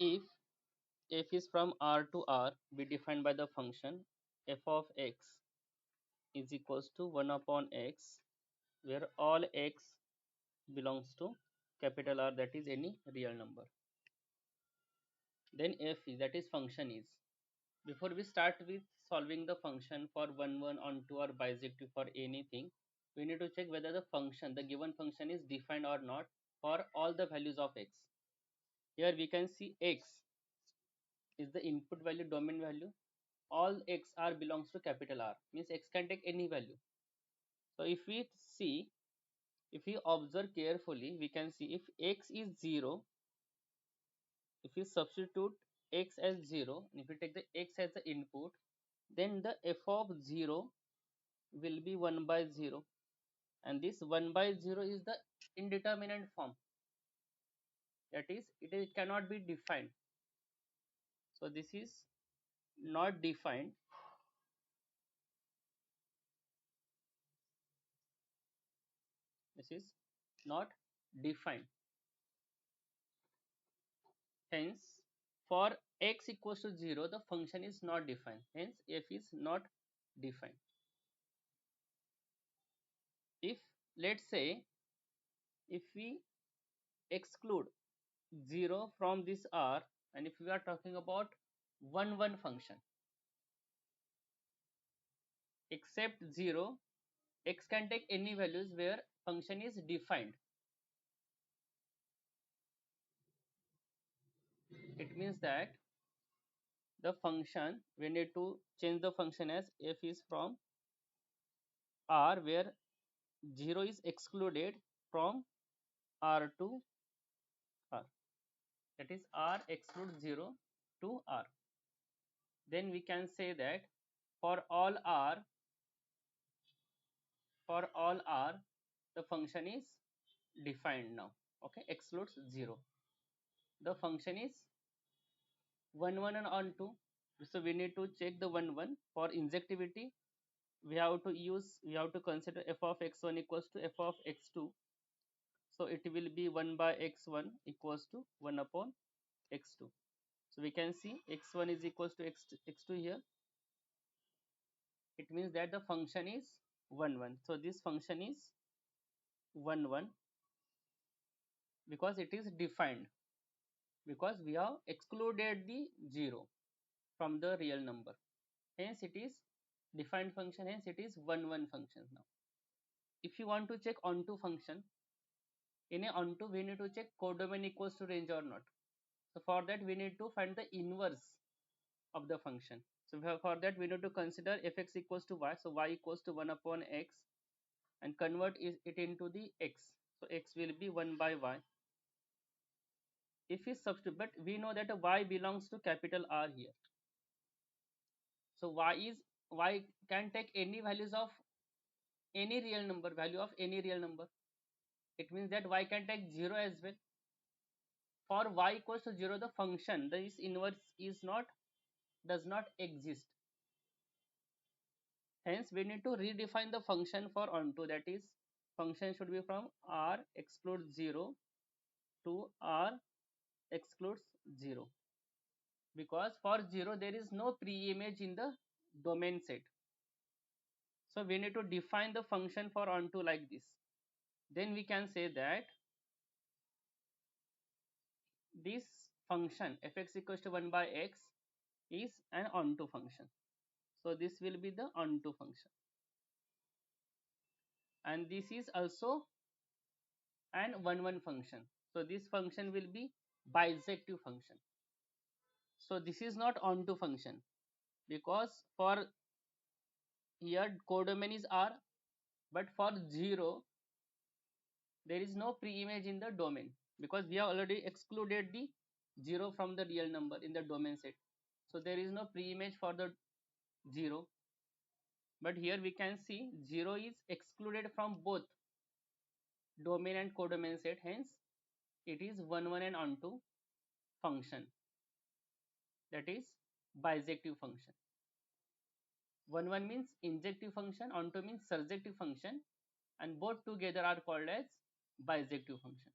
If f is from R to R be defined by the function f of x is equals to 1 upon x, where all x belongs to capital R, that is any real number, then f is, that is function is. Before we start with solving the function for 1 onto or bisective for anything, we need to check whether the given function is defined or not for all the values of x. Here we can see x is the input value, domain value. All x r belongs to capital R, means x can take any value. So if we see, if we observe carefully, we can see if x is 0, if we substitute x as 0, and if we take the x as the input, then the f of 0 will be 1 by 0, and this 1 by 0 is the indeterminate form, that is it cannot be defined. So this is not defined, this is not defined. Hence for x equals to 0 the function is not defined, hence f is not defined. If let's say if we exclude 0 from this R, and if we are talking about 1 function, except 0, x can take any values where function is defined. It means that the function, we need to change the function as f is from R, where 0 is excluded from R to R, that is R excludes 0 to R. Then we can say that for all R, the function is defined now. Okay, excludes 0, the function is 1 and on 2. So we need to check the 1 for injectivity. We have to consider f of x1 equals to f of x2. So it will be 1 by x1 equals to 1 upon x2. So we can see x1 is equals to x2 here. It means that the function is 1. So this function is 1 because it is defined, because we have excluded the 0 from the real number, hence it is defined function, hence it is 1 function. Now if you want to check onto function, in a onto we need to check codomain equals to range or not. So for that we need to find the inverse of the function. So for that we need to consider fx equals to y, so y equals to 1 upon x, and convert it into the x. So x will be 1 by y. If we substitute, but we know that y belongs to capital R here. So y can take any values of any real number, value of any real number. It means that y can take 0 as well. For y equals to 0, the function, this inverse is not, does not exist. Hence we need to redefine the function for onto, that is function should be from R excludes 0 to R excludes 0, because for 0 there is no pre-image in the domain set. So we need to define the function for onto like this. Then we can say that this function fx equals to 1 by x is an onto function. So this will be the onto function, and this is also an 1 function. So this function will be bisective function. So this is not onto function, because for here codomain is R, but for 0 there is no pre-image in the domain, because we have already excluded the 0 from the real number in the domain set. So there is no pre-image for the 0, but here we can see 0 is excluded from both domain and codomain set, hence it is 1 and onto function, that is bijective function. 1 means injective function, onto means surjective function, and both together are called as bijective function.